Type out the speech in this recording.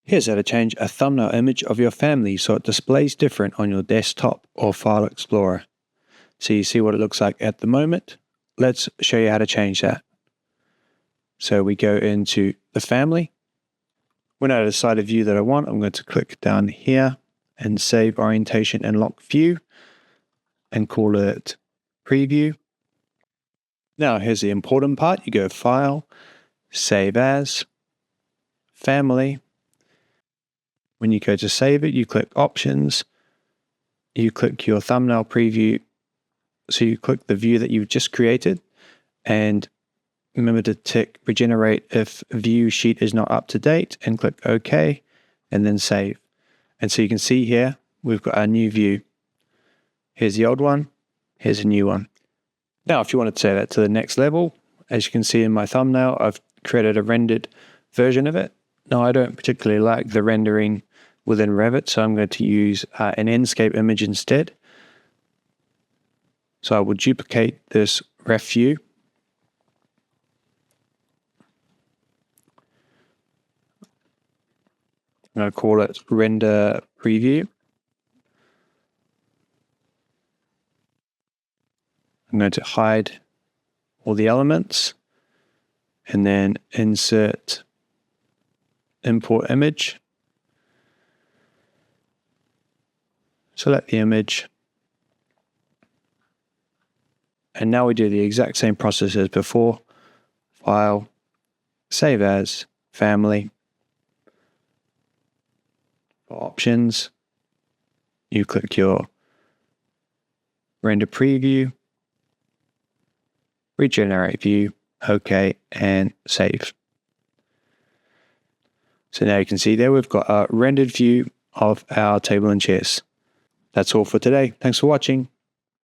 Here's how to change a thumbnail image of your family so it displays different on your desktop or File Explorer. So you see what it looks like at the moment. Let's show you how to change that. So we go into the family. When I decide a view that I want, I'm going to click down here and save orientation and lock view and call it preview. Now here's the important part. You go File, Save As, Family. When you go to save it, you click Options, you click your thumbnail preview. So you click the view that you've just created and remember to tick regenerate if view sheet is not up to date and click OK and then save. And so you can see here, we've got our new view. Here's the old one, here's a new one. Now, if you want to take that to the next level, as you can see in my thumbnail, I've created a rendered version of it. Now, I don't particularly like the rendering within Revit, so I'm going to use an Enscape image instead. So I will duplicate this ref view. I'm going to call it render preview. I'm going to hide all the elements and then insert import image. Select the image. And now we do the exact same process as before. File, Save As, Family. For options, you click your render preview, regenerate view, OK, and save. So now you can see there we've got a rendered view of our table and chairs. That's all for today. Thanks for watching.